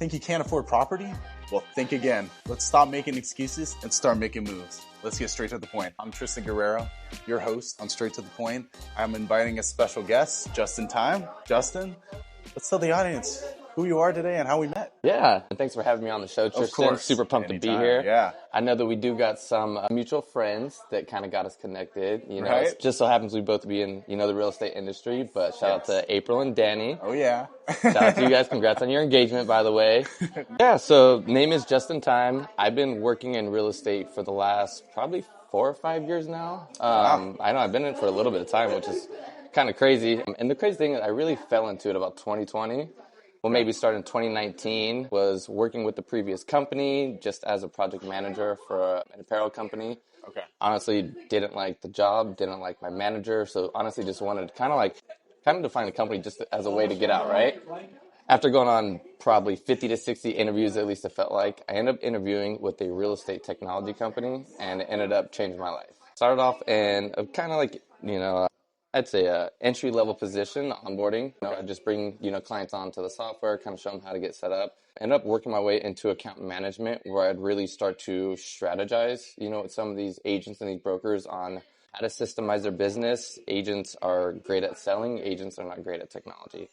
Think you can't afford property? Well, think again. Let's stop making excuses and start making moves. Let's get straight to the point. I'm Tristan Guerrero, your host on Straight to the Point. I'm inviting a special guest, Justin Thyme. Justin, let's tell the audience who you are today and how we met. Yeah, and thanks for having me on the show, Tristan. Of course. Super pumped Anytime. to be here. Yeah. I know that we do got some mutual friends that kind of got us connected. You know, Right. It just so happens we both be in, the real estate industry, but shout out to April and Danny. Oh, yeah. Shout out to you guys. Congrats on your engagement, by the way. Yeah, so name is Justin Thyme. I've been working in real estate for the last probably 4 or 5 years now. Wow. I know I've been in it for a little bit of time, which is kind of crazy. And the crazy thing is I really fell into it about 2020. Well, maybe started in 2019, was working with the previous company just as a project manager for an apparel company. Okay. Honestly, didn't like the job, didn't like my manager, so honestly just wanted to kind of define the company just as a way to get out, right? After going on probably 50 to 60 interviews, at least it felt like, I ended up interviewing with a real estate technology company, and it ended up changing my life. Started off in a kind of like, I'd say a entry-level position, onboarding. I just bring, clients onto the software, kind of show them how to get set up. Ended up working my way into account management where I'd really start to strategize, with some of these agents and these brokers on how to systemize their business. Agents are great at selling. Agents are not great at technology.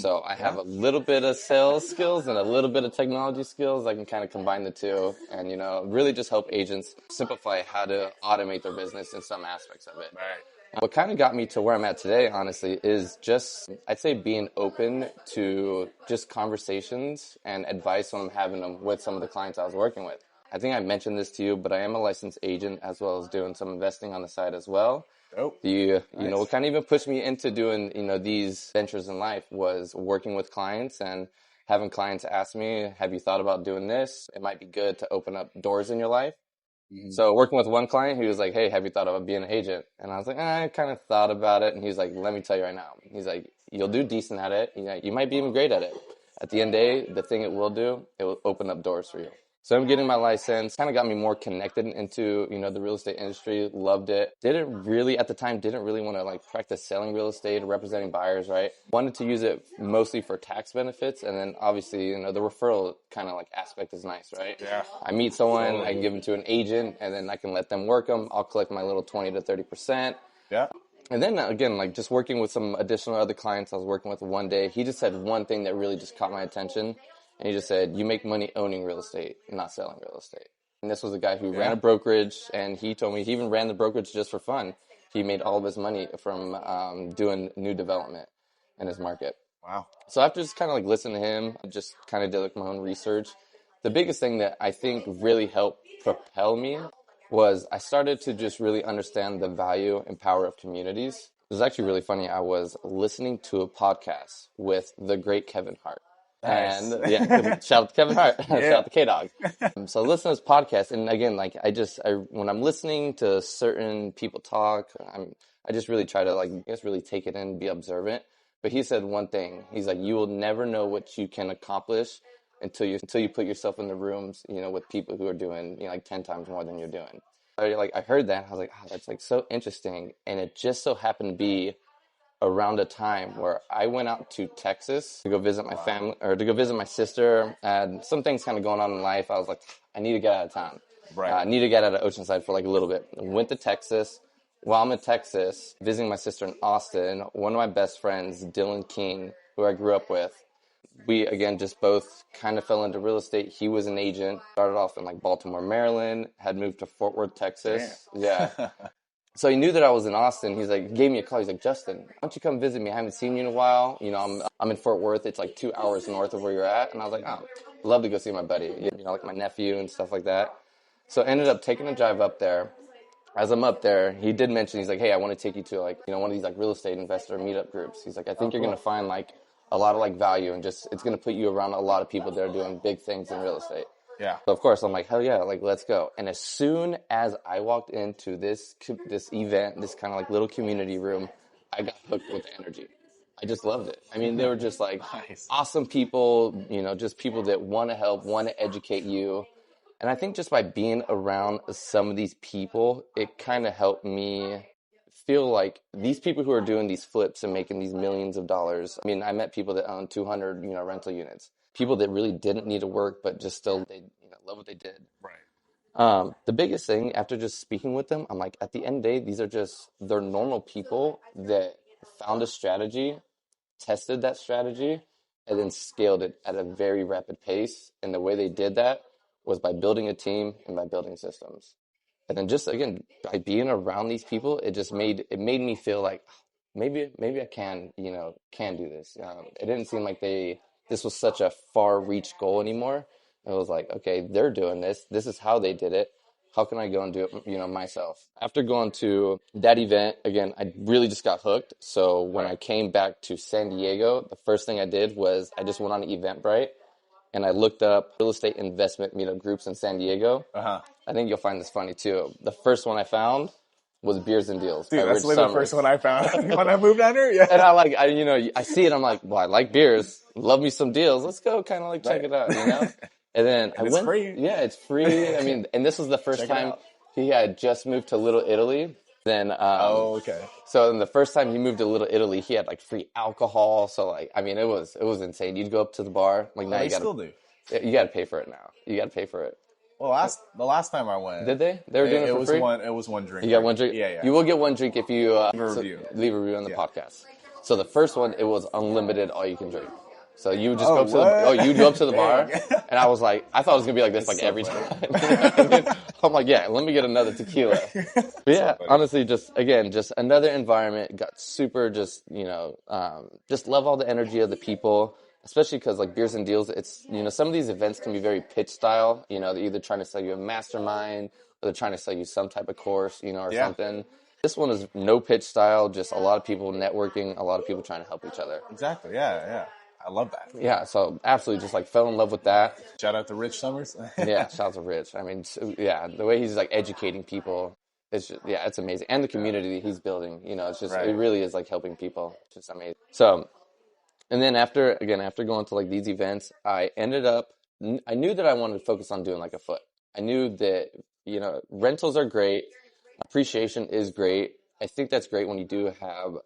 So I have a little bit of sales skills and a little bit of technology skills. I can kind of combine the two and, really just help agents simplify how to automate their business in some aspects of it. Right. What kind of got me to where I'm at today, honestly, is just, I'd say, being open to just conversations and advice when I'm having them with some of the clients I was working with. I think I mentioned this to you, but I am a licensed agent as well as doing some investing on the side as well. Oh, What kind of even pushed me into doing, these ventures in life was working with clients and having clients ask me, have you thought about doing this? It might be good to open up doors in your life. So working with one client, he was like, hey, have you thought about being an agent? And I was like, I kind of thought about it. And he's like, let me tell you right now. He's like, you'll do decent at it. You might be even great at it. At the end of the day, the thing it will do, it will open up doors for you. So I'm getting my license, kind of got me more connected into, the real estate industry, loved it. Didn't really want to practice selling real estate or representing buyers, right? Wanted to use it mostly for tax benefits. And then obviously, the referral kind of aspect is nice, right? Yeah. I meet someone, I can give them to an agent, and then I can let them work them. I'll collect my little 20 to 30%. Yeah. And then again, just working with some additional other clients I was working with one day, he just said one thing that really just caught my attention. And he just said, you make money owning real estate, not selling real estate. And this was a guy who ran a brokerage, and he told me he even ran the brokerage just for fun. He made all of his money from doing new development in his market. Wow. So after just kind of listening to him, I just kind of did my own research. The biggest thing that I think really helped propel me was I started to just really understand the value and power of communities. It was actually really funny. I was listening to a podcast with the great Kevin Hart. Nice. And shout out to Kevin Hart, shout out to K-Dog. So listen to this podcast, and again, when I'm listening to certain people talk, I just really try to really take it in, be observant. But he said one thing. He's like, you will never know what you can accomplish until you put yourself in the rooms, with people who are doing 10 times more than you're doing. I heard that, I was like, that's so interesting, and it just so happened to be around a time where I went out to Texas to go visit my family, or to go visit my sister, and some things kind of going on in life. I was like, I need to get out of town. Right. I need to get out of Oceanside for a little bit. Went to Texas. While I'm in Texas, visiting my sister in Austin, one of my best friends, Dylan King, who I grew up with, we, again, just both kind of fell into real estate. He was an agent, started off in Baltimore, Maryland, had moved to Fort Worth, Texas. Damn. Yeah. So he knew that I was in Austin. He's like, gave me a call. He's like, Justin, why don't you come visit me? I haven't seen you in a while. I'm in Fort Worth. It's 2 hours north of where you're at. And I was like, oh, love to go see my buddy, my nephew and stuff like that. So I ended up taking a drive up there. As I'm up there, he did mention, he's like, hey, I want to take you to one of these real estate investor meetup groups. He's like, I think you're going to find a lot of value, and just, it's going to put you around a lot of people that are doing big things in real estate. Yeah. So of course I'm like, hell yeah, let's go. And as soon as I walked into this event, this kind of little community room, I got hooked with the energy. I just loved it. I mean, they were just Nice. awesome people, just people that want to help, want to educate you. And I think just by being around some of these people, it kind of helped me feel like these people who are doing these flips and making these millions of dollars. I mean, I met people that own 200, rental units. people that really didn't need to work, but just still they love what they did. Right. The biggest thing after just speaking with them, I'm like, at the end of the day, they're normal people that found a strategy, tested that strategy, and then scaled it at a very rapid pace. And the way they did that was by building a team and by building systems. And then just again, by being around these people, it made me feel like maybe I can do this. It didn't seem like this was such a far reach goal anymore. It was like, okay, they're doing this. This is how they did it. How can I go and do it, myself? After going to that event, again, I really just got hooked. So when I came back to San Diego, the first thing I did was I just went on Eventbrite and I looked up real estate investment meetup groups in San Diego. Uh-huh. I think you'll find this funny too. The first one I found was Beers and Deals Dude, by that's Rich literally the Summers. first one I found when I moved down here. Yeah. And I see it. I'm like, well, I like beers. Love me some deals. Let's go kind of like check it out, And then I it's went. free. Yeah, it's free. I mean, and this was the first Check it time out. he had just moved to Little Italy. Then, Oh, okay. so then the first time he moved to Little Italy, he had like free alcohol. So like, I mean, it was insane. You'd go up to the bar. Like now They you gotta, still do. you gotta pay for it now. You gotta pay for it. Well, the last time I went, Did they? They were doing it for free? It was one drink. You got one drink? Yeah. You will get one drink if you leave a review on the podcast. So the first one, it was unlimited, all you can drink. So you would just Oh, you go up to the bar, Dang. and I was like, I thought it was gonna be like this like so every funny. time. You know what I mean? I'm like, yeah, let me get another tequila. But yeah, funny. honestly, just another environment. Got super, just love all the energy of the people. Especially because like Beers and Deals, it's some of these events can be very pitch style. They're either trying to sell you a mastermind or they're trying to sell you some type of course, or something. This one is no pitch style, just a lot of people networking, a lot of people trying to help each other. Exactly. Yeah. I love that. Yeah, so absolutely just like fell in love with that. Shout out to Rich Summers. Yeah, shout out to Rich. I mean, the way he's like educating people, it's amazing. And the community that he's building, it's just, It really is like helping people. It's just amazing. So, and then after going to like these events, I knew that I wanted to focus on doing like a foot. I knew that, rentals are great. Appreciation is great. I think that's great when you do have,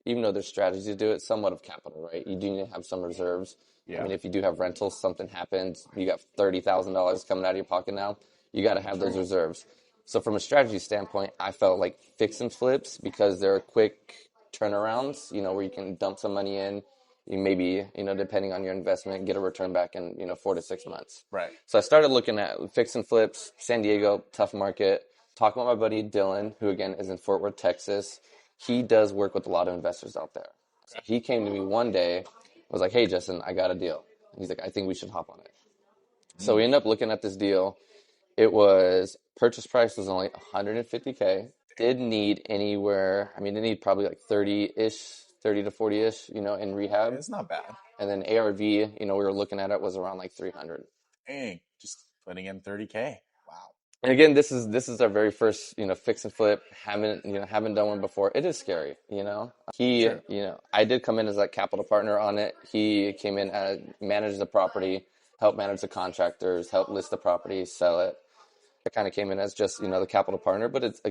even though there's strategies to do it, somewhat of capital, right? You do need to have some reserves. Yeah. I mean, if you do have rentals, something happens, you got $30,000 coming out of your pocket now, you got to have those reserves. So from a strategy standpoint, I felt like fix and flips, because they're quick turnarounds, where you can dump some money in, you maybe, depending on your investment, get a return back in, 4 to 6 months. Right. So I started looking at fix and flips, San Diego, tough market, talking with my buddy Dylan, who again is in Fort Worth, Texas. He does work with a lot of investors out there. So he came to me one day, was like, hey, Justin, I got a deal. And he's like, I think we should hop on it. So we ended up looking at this deal. Purchase price was only $150K. Didn't need anywhere, they need probably like 30 to 40-ish, in rehab. It's not bad. And then ARV, we were looking at it, was around like 300. Dang, just putting in 30K. Wow. And again, this is our very first, fix and flip. Haven't done one before. It is scary, Sure. I did come in as like capital partner on it. He came in and managed the property, helped manage the contractors, helped list the property, sell it. I kind of came in as just, the capital partner, but it's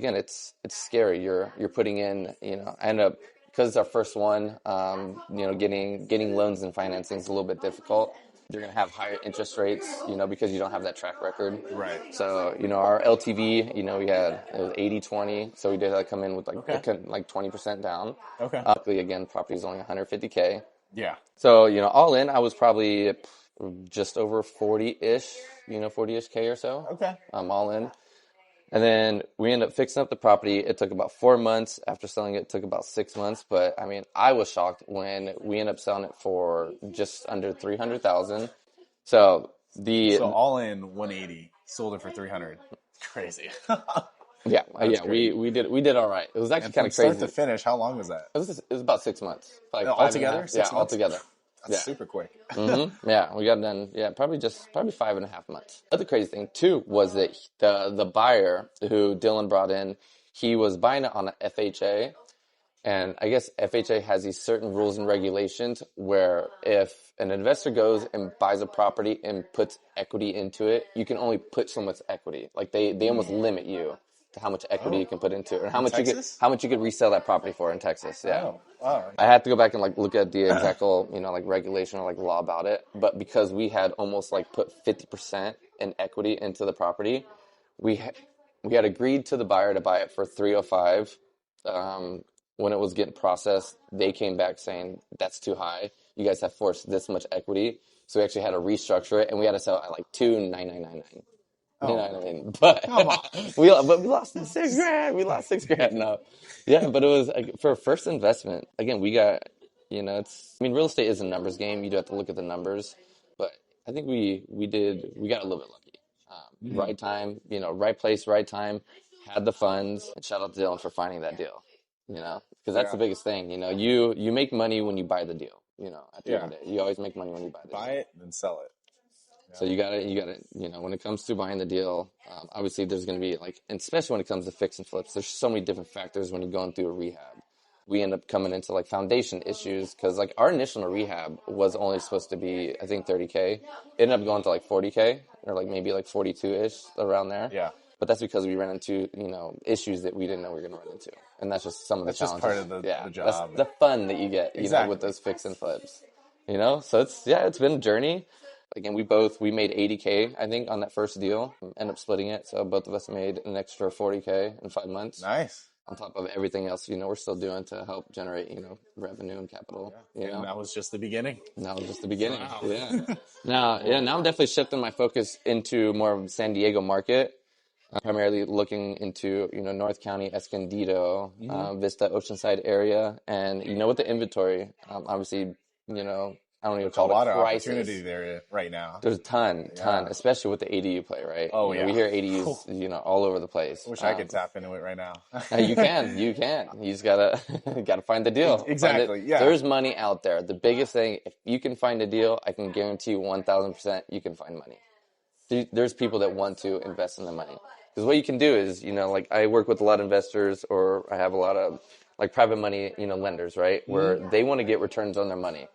scary. You're putting in, I end up, because it's our first one, getting loans and financing is a little bit difficult. You're going to have higher interest rates, because you don't have that track record. Right. So, our LTV, it was 80-20. So we did come in with like 20% down. Okay. Luckily, again, property is only $150K. Yeah. So, all in, I was probably just over 40-ish, 40-ish K or so. Okay. I'm all in. And then we ended up fixing up the property. It took about 4 months. After selling it, it took about 6 months. But I was shocked when we ended up selling it for just under $300,000. So all in 180, sold it for 300. Crazy. We did all right. It was actually kind of crazy. Start to finish, how long was that? It was about 6 months. Like altogether? 6 months? Altogether. That's super quick. Mm-hmm. Yeah, we got done. Yeah, probably 5.5 months. The other crazy thing too was that the buyer who Dylan brought in, he was buying it on an FHA, and I guess FHA has these certain rules and regulations where if an investor goes and buys a property and puts equity into it, you can only put so much equity. Like they almost limit you how much equity you can put into it, or how In much Texas? how much you could resell that property for in Texas. Yeah. Oh, wow. I had to go back and like look at the exact, like regulation or like law about it. But because we had almost like put 50% in equity into the property, we we had agreed to the buyer to buy it for 305. When it was getting processed, they came back saying that's too high. You guys have forced this much equity, so we actually had to restructure it, and we had to sell it at like 29999. You know what I mean? But Come on. we lost $6,000. We lost $6,000. No, yeah, but it was like, for a first investment. Again, we got, real estate is a numbers game. You do have to look at the numbers, but I think we got a little bit lucky. Right time, right place, right time. Had the funds, and shout out to Dylan for finding that deal. Because that's the biggest thing. You make money when you buy the deal. At the end of the day, you always make money when you buy the deal. Buy it, then sell it. So you gotta, when it comes to buying the deal, obviously there's going to be and especially when it comes to fix and flips, there's so many different factors when you're going through a rehab. We end up coming into foundation issues because our initial rehab was only supposed to be, I think, 30K. It ended up going to 40K or maybe 42-ish around there. Yeah. But that's because we ran into, issues that we didn't know we were going to run into. And that's just some of the challenges. That's just part of the job. That's the fun that you get, with those fix and flips. So it's been a journey. Again, we made 80K, I think, on that first deal. Ended up splitting it, so both of us made an extra 40K in 5 months. Nice. On top of everything else, we're still doing to help generate, revenue and capital. And that was just the beginning. That was just the beginning. Wow. Yeah. Now I'm definitely shifting my focus into more of the San Diego market. Primarily looking into, North County, Escondido, Vista, Oceanside area. And, with the inventory, obviously, I don't even call it a lot of prices. opportunity there right now. There's a ton, especially with the ADU play, right? Oh, yeah. We hear ADUs, all over the place. I wish I could tap into it right now. You can. You just gotta find the deal. Exactly. Yeah. There's money out there. The biggest thing, if you can find a deal, I can guarantee you 1,000% you can find money. There's people that want to invest in the money. Because what you can do is, I work with a lot of investors, or I have a lot of private money, lenders, right? Where they want to get returns on their money.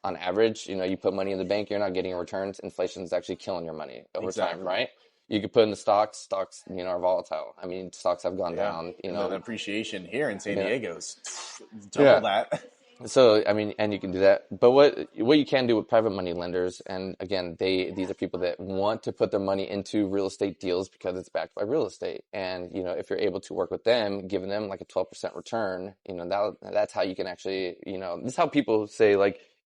On average, you put money in the bank, you're not getting returns. Inflation is actually killing your money over time, right? You could put in the stocks. Stocks, are volatile. I mean, stocks have gone down. And the appreciation here in San Diego's double that. So, and you can do that. But what you can do with private money lenders, and again, these are people that want to put their money into real estate deals because it's backed by real estate. And, if you're able to work with them, giving them a 12% return, that's how you can actually, this is how people say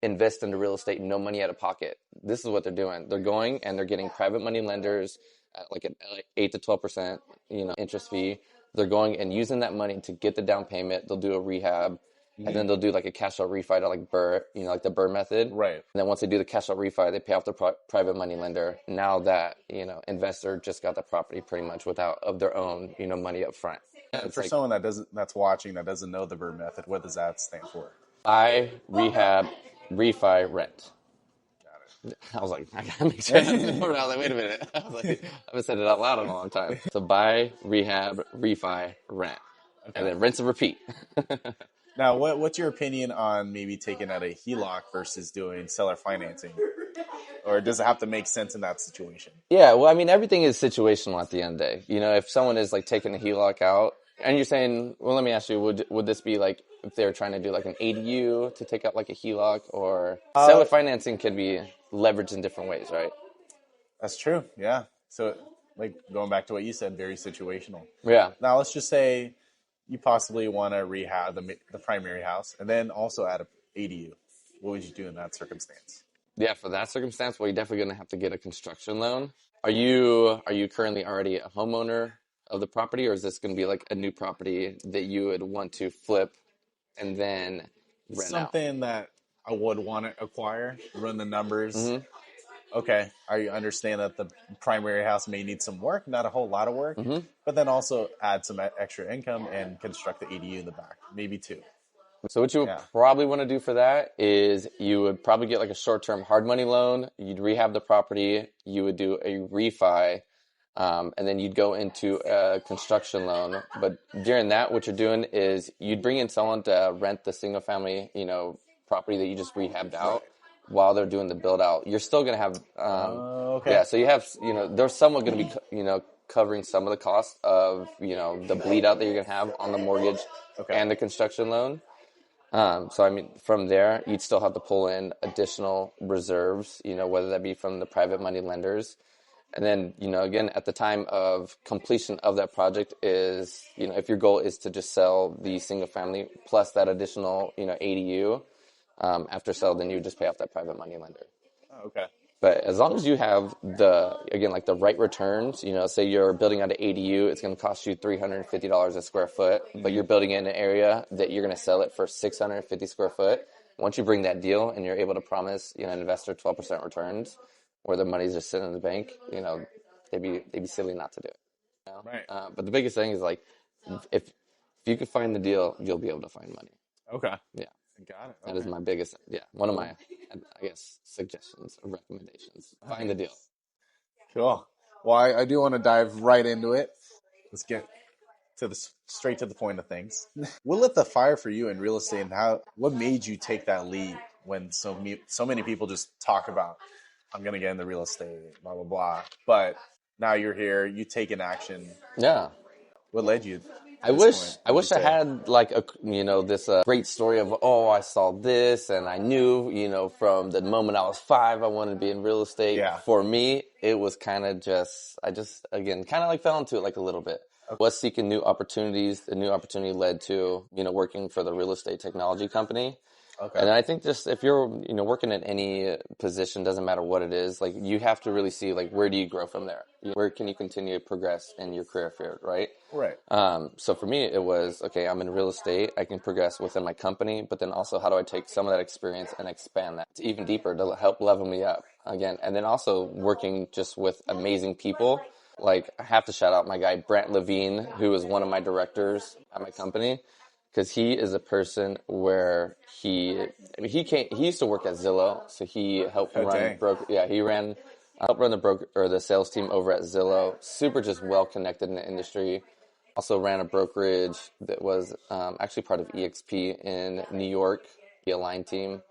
invest into real estate, no money out of pocket. This is what they're doing. They're going and they're getting private money lenders at an 8 to 12%, interest fee. They're going and using that money to get the down payment. They'll do a rehab. And then they'll do a cash out refi to Burr, the Burr method. Right. And then once they do the cash out refi, they pay off the private money lender. Now that, investor just got the property pretty much without of their own, money up front. For someone that's watching that doesn't know the Burr method, what does that stand for? Buy, rehab, refi, rent. Got it. I was like, I gotta make sure. I was like, wait a minute. I haven't said it out loud in a long time. So buy, rehab, refi, rent. Okay. And then rinse and repeat. Now, what's your opinion on maybe taking out a HELOC versus doing seller financing? Or does it have to make sense in that situation? Yeah, well, everything is situational at the end of the day. If someone is taking a HELOC out, and you're saying, well, let me ask you, would this be if they're trying to do an ADU to take out a HELOC, or seller financing could be leveraged in different ways, right? That's true, yeah. So, going back to what you said, very situational. Yeah. Now, let's just say you possibly want to rehab the primary house and then also add an ADU. What would you do in that circumstance? Yeah, for that circumstance, well, you're definitely going to have to get a construction loan. Are you currently already a homeowner of the property, or is this going to be a new property that you would want to flip and then rent out? Something that I would want to acquire, run the numbers. Mm-hmm. Okay, I understand that the primary house may need some work, not a whole lot of work, but then also add some extra income and construct the ADU in the back, maybe two. So what you would probably want to do for that is you would probably get a short-term hard money loan. You'd rehab the property. You would do a refi, and then you'd go into a construction loan. But during that, what you're doing is you'd bring in someone to rent the single-family, property that you just rehabbed out. while they're doing the build out, you're still going to have, Okay. yeah, so you have, they're somewhat going to be, covering some of the cost of, the bleed out that you're going to have on the mortgage Okay. and the construction loan. So I mean, from there, you'd still have to pull in additional reserves, whether that be from the private money lenders. And then, again, at the time of completion of that project is, if your goal is to just sell the single family plus that additional, ADU, after sale, then you just pay off that private money lender. Oh, okay. But as long as you have like the right returns, say you're building out an ADU, it's going to cost you $350 a square foot, but you're building it in an area that you're going to sell it for 650 square foot. Once you bring that deal and you're able to promise, an investor 12% returns, where the money's just sitting in the bank, they'd be silly not to do it. Right. But the biggest thing is like, if you can find the deal, you'll be able to find money. Okay. Yeah. Got it. That is my biggest, one of my, I guess, suggestions or recommendations. Find the deal. Cool. Well, I do want to dive right into it. Let's get to the straight to the point of things. What lit the fire for you in real estate, and what made you take that leap when so many people just talk about, I'm gonna get into real estate, blah blah blah, but now you're here, you taking action. Yeah. What led you? I wish I had like this great story of, I saw this and I knew, from the moment I was 5, I wanted to be in real estate. Yeah. For me, it was kind of I just, again, kind of like fell into it like a little bit. Okay. Was seeking new opportunities. The new opportunity led to, working for the real estate technology company. Okay. And I think just if you're, working at any position, doesn't matter what it is, like you have to really see like where do you grow from there? Where can you continue to progress in your career field, right? Right. So for me, it was, okay, I'm in real estate. I can progress within my company, but then also how do I take some of that experience and expand that to even deeper to help level me up again? And then also working just with amazing people. Like I have to shout out my guy, Brent Levine, who is one of my directors at my company. Because he is a person where he used to work at Zillow, so he helped run broker. Yeah, he helped run the broker or the sales team over at Zillow. Super just well connected in the industry. Also ran a brokerage that was actually part of EXP in New York, the Align team.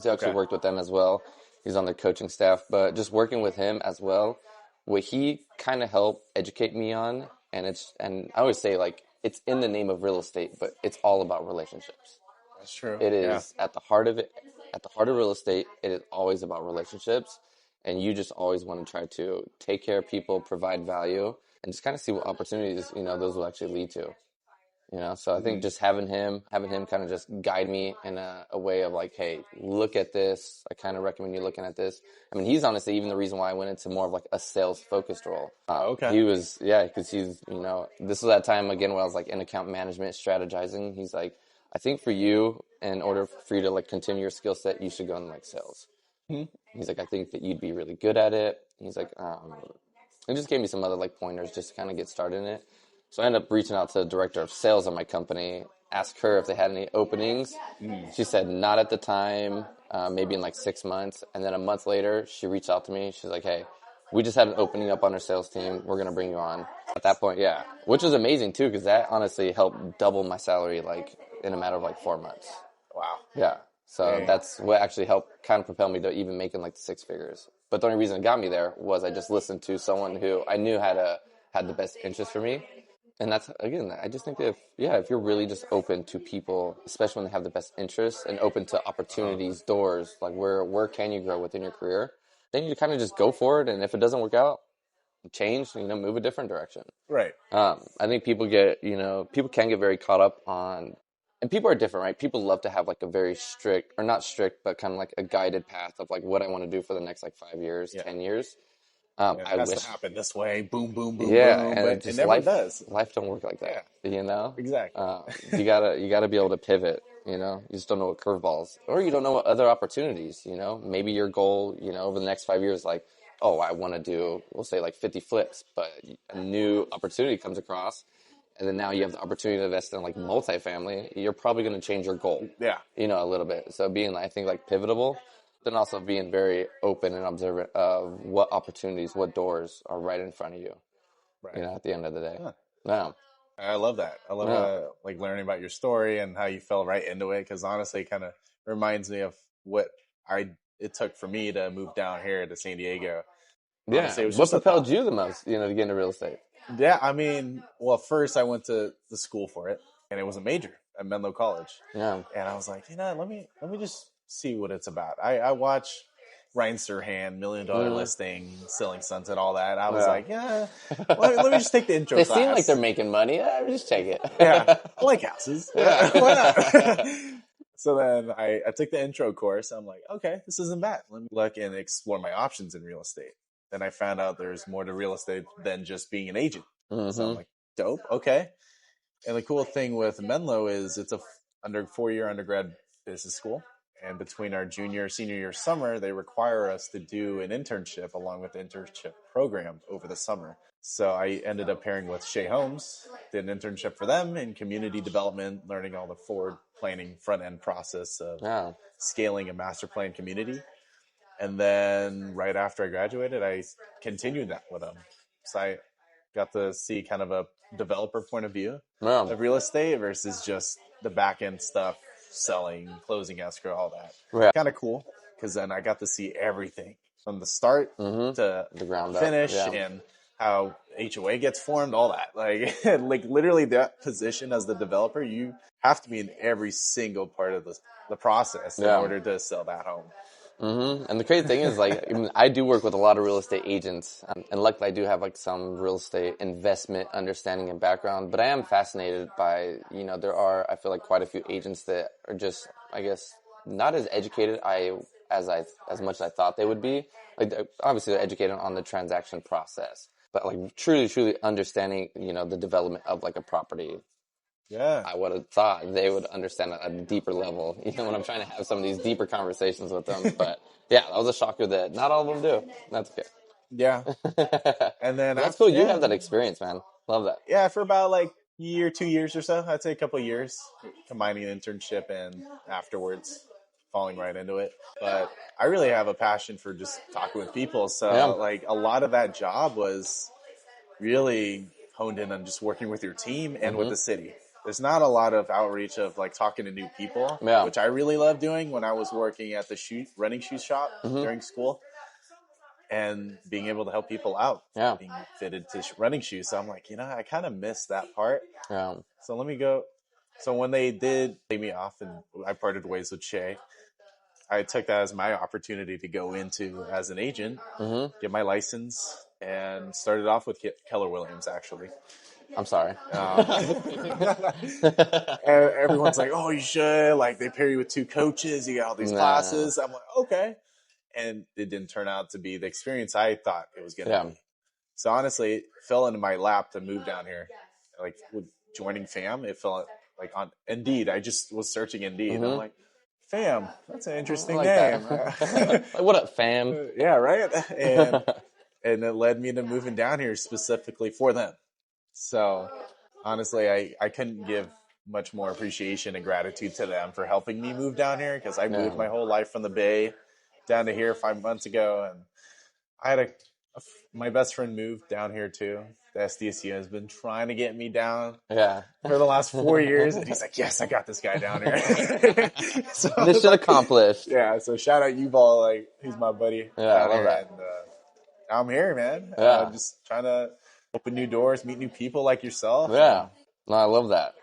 So I actually worked with them as well. He's on their coaching staff, but just working with him as well, what he kind of helped educate me on, and I always say like, it's in the name of real estate, but it's all about relationships. That's true. It is at the heart of it. At the heart of real estate, it is always about relationships, and you just always want to try to take care of people, provide value, and just kind of see what opportunities those will actually lead to. So I think just having him kind of just guide me in a way of like, hey, look at this. I kind of recommend you looking at this. I mean, he's honestly even the reason why I went into more of like a sales focused role. Okay. He was, because he's, this was that time again where I was like in account management, strategizing. He's like, I think for you, in order for you to like continue your skill set, you should go into like sales. He's like, I think that you'd be really good at it. He's like, he just gave me some other like pointers just to kind of get started in it. So I ended up reaching out to the director of sales of my company, asked her if they had any openings. She said not at the time, maybe in like 6 months. And then a month later, she reached out to me. She's like, hey, we just had an opening up on our sales team. We're going to bring you on. At that point, yeah. Which was amazing too, because that honestly helped double my salary like in a matter of like 4 months. Wow. Yeah. So that's what actually helped kind of propel me to even making like the 6 figures. But the only reason it got me there was I just listened to someone who I knew had the best interest for me. And that's, again, I just think that if you're really just open to people, especially when they have the best interests and open to opportunities, doors, like where can you grow within your career, then you kind of just go for it. And if it doesn't work out, change, move a different direction. Right. I think people can get very caught up on, and people are different, right? People love to have like a very strict, or not strict, but kind of like a guided path of like what I want to do for the next like 5 years, 10 years. It has to happen this way. Boom, boom, boom, boom. And it never does. Life don't work like that. Exactly. You gotta be able to pivot. You just don't know what curveballs, or you don't know what other opportunities. Maybe your goal, over the next 5 years, like, oh, I want to do, we'll say like 50 flips, but a new opportunity comes across, and then now you have the opportunity to invest in like multifamily. You're probably going to change your goal. Yeah. A little bit. So being, I think, like pivotable. Then also being very open and observant of what opportunities, what doors are right in front of you. Right. At the end of the day. Huh. Yeah. I love that. I love like learning about your story and how you fell right into it. Because honestly, it kind of reminds me of what I it took for me to move down here to San Diego. Yeah. Honestly, it was What just a propelled thought. you the most, to get into real estate? Yeah, I mean, well, first I went to the school for it, and it was a major at Menlo College. Yeah. And I was like, let me just see what it's about. I watch Ryan Serhant, $1 Million Listing, Selling Sunset, all that. I was Yeah. like, yeah, let me just take the intro They class. seem like they're making money. Yeah, just take it. Yeah, I like houses. Yeah. Why not? So then I took the intro course. I'm like, okay, this isn't bad. Let me look and explore my options in real estate. Then I found out there's more to real estate than just being an agent. So I'm like, dope, okay. And the cool thing with Menlo is it's a 4-year undergrad business school. And between our senior year summer, they require us to do an internship along with the internship program over the summer. So I ended up pairing with Shea Holmes, did an internship for them in community development, learning all the forward planning front end process of scaling a master plan community. And then right after I graduated, I continued that with them. So I got to see kind of a developer point of view of real estate versus just the back end stuff, selling, closing escrow, all that. Yeah. Kind of cool because then I got to see everything from the start to the ground finish up. Yeah. and how HOA gets formed, all that. Like literally that position as the developer, you have to be in every single part of the process in order to sell that home. And the crazy thing is, I do work with a lot of real estate agents, and luckily I do have some real estate investment understanding and background. But I am fascinated by, there are, I feel like, quite a few agents that are just, I guess, not as educated as much as I thought they would be. Like, obviously they're educated on the transaction process, but truly understanding, the development of a property. Yeah. I would have thought they would understand at a deeper level, when I'm trying to have some of these deeper conversations with them. But yeah, that was a shocker that not all of them do. That's okay. Yeah. And then that's cool. You have that experience, man. Love that. Yeah, for about 2 years or so. I'd say a couple of years, combining internship and afterwards falling right into it. But I really have a passion for just talking with people. So a lot of that job was really honed in on just working with your team and with the city. There's not a lot of outreach of talking to new people, which I really love doing when I was working at the running shoe shop during school and being able to help people out, being fitted to running shoes. So I'm like, I kind of miss that part. So let me go. So when they did lay me off and I parted ways with Shay, I took that as my opportunity to go into as an agent, get my license, and started off with Keller Williams, actually. I'm sorry. Everyone's like, oh, you should. They pair you with 2 coaches. You got all these classes. I'm like, okay. And it didn't turn out to be the experience I thought it was going to be. So honestly, it fell into my lap to move down here. With joining FAM, it fell on Indeed. I just was searching Indeed. I'm like, FAM, that's an interesting name. What up, fam? Yeah, right? And it led me to moving down here specifically for them. So honestly, I couldn't give much more appreciation and gratitude to them for helping me move down here because I moved my whole life from the Bay down to here 5 months ago. And I had my best friend moved down here too. The SDSU has been trying to get me down for the last 4 years. And he's like, yes, I got this guy down here. So mission accomplished. Yeah. So shout out Yuval, he's my buddy. Yeah, I love that. And now I'm here, man. Just trying to open new doors, meet new people like yourself. Yeah. No, I love that.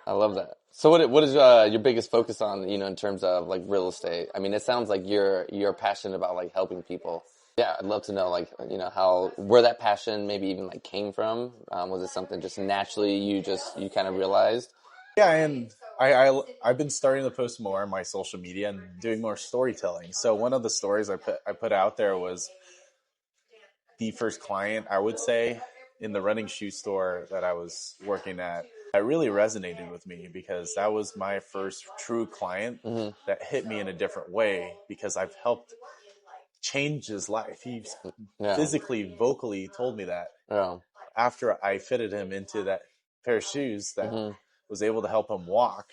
So what is your biggest focus on, in terms of real estate? I mean, it sounds like you're passionate about helping people. Yeah, I'd love to know where that passion maybe even came from. Was it something just naturally you kind of realized? Yeah, and I've been starting to post more on my social media and doing more storytelling. So one of the stories I put out there was the first client, I would say, in the running shoe store that I was working at. That really resonated with me because that was my first true client that hit me in a different way because I've helped change his life. He physically, vocally told me that after I fitted him into that pair of shoes that was able to help him walk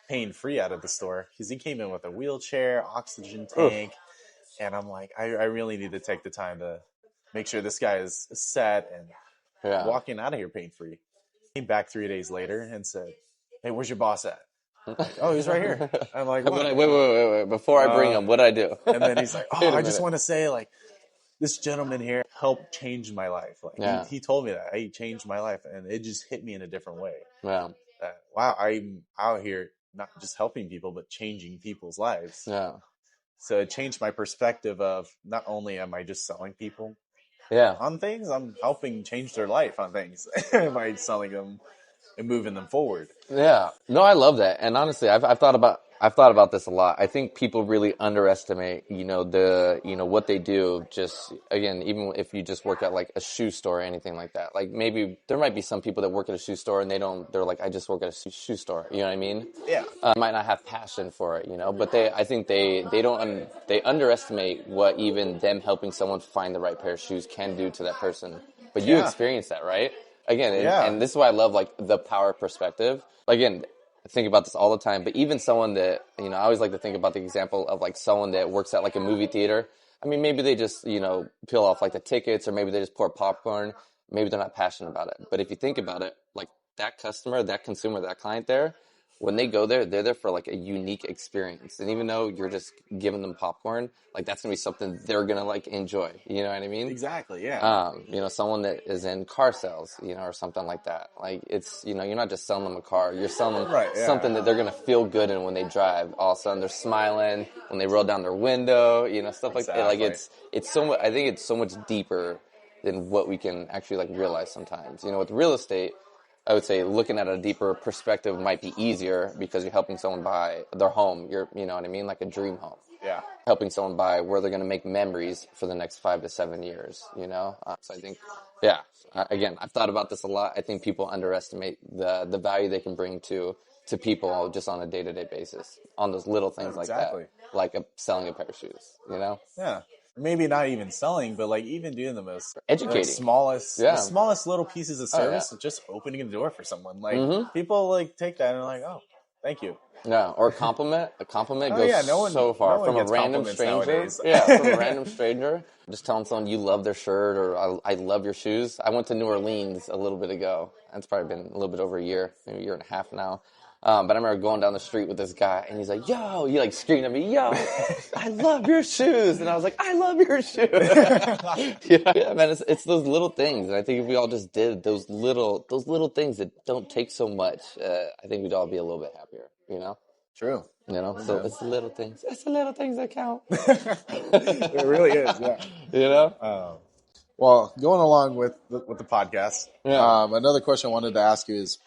pain-free out of the store because he came in with a wheelchair, oxygen tank, and I'm like, I really need to take the time to make sure this guy is set and walking out of here pain-free. Came back 3 days later and said, hey, where's your boss at? Like, oh, he's right here. I'm like, what? Wait. Before I bring him, what did I do? And then he's like, oh, Wait a I just minute. want to say, like, this gentleman here helped change my life. Like, Yeah. he told me that. He changed my life, and it just hit me in a different way. Yeah. Wow, I'm out here not just helping people, but changing people's lives. Yeah. So it changed my perspective of not only am I just selling people Yeah. on things, I'm helping change their life on things by selling them and moving them forward. Yeah. No, I love that. And honestly, I've thought about this a lot. I think people really underestimate, what they do. Just again, even if you just work at like a shoe store or anything like that. Like maybe there might be some people that work at a shoe store and they're like, I just work at a shoe store. You know what I mean? Yeah. Might not have passion for it, but I think they they underestimate what even them helping someone find the right pair of shoes can do to that person. But you Yeah. experience that, right? Again, Yeah. and this is why I love like the power perspective. Again, I think about this all the time, but even someone that, I always like to think about the example of like someone that works at like a movie theater. I mean, maybe they just, peel off like the tickets, or maybe they just pour popcorn. Maybe they're not passionate about it. But if you think about it, like that customer, that consumer, that client there, when they go there, they're there for like a unique experience. And even though you're just giving them popcorn, like that's gonna be something they're gonna like enjoy. You know what I mean? Exactly. Yeah. Someone that is in car sales, or something like that. Like it's, you're not just selling them a car, you're selling them something that they're gonna feel good in when they drive. All of a sudden they're smiling when they roll down their window, stuff like that. Like it's so much, I think it's so much deeper than what we can actually like realize sometimes. With real estate, I would say looking at a deeper perspective might be easier because you're helping someone buy their home. You know what I mean? Like a dream home. Yeah. Helping someone buy where they're going to make memories for the next 5 to 7 years, So I think, again, I've thought about this a lot. I think people underestimate the value they can bring to people just on a day-to-day basis on those little things like that. Like selling a pair of shoes, Yeah. Maybe not even selling, but like even doing the most educating, the smallest little pieces of service, just opening the door for someone. Like people like take that and are like, oh, thank you. Yeah, or a compliment. A compliment goes so far. No From a random stranger. Nowadays. From a random stranger. Just telling someone you love their shirt or I love your shoes. I went to New Orleans a little bit ago. That's probably been a little bit over a year, maybe a year and a half now. But I remember going down the street with this guy, and he's like, yo, he like screamed at me, yo, I love your shoes. And I was like, I love your shoes. Yeah, man, it's those little things. And I think if we all just did those little things that don't take so much, I think we'd all be a little bit happier, True. So it's the little things. It's the little things that count. It really is, yeah. Well, going along with the podcast, another question I wanted to ask you is,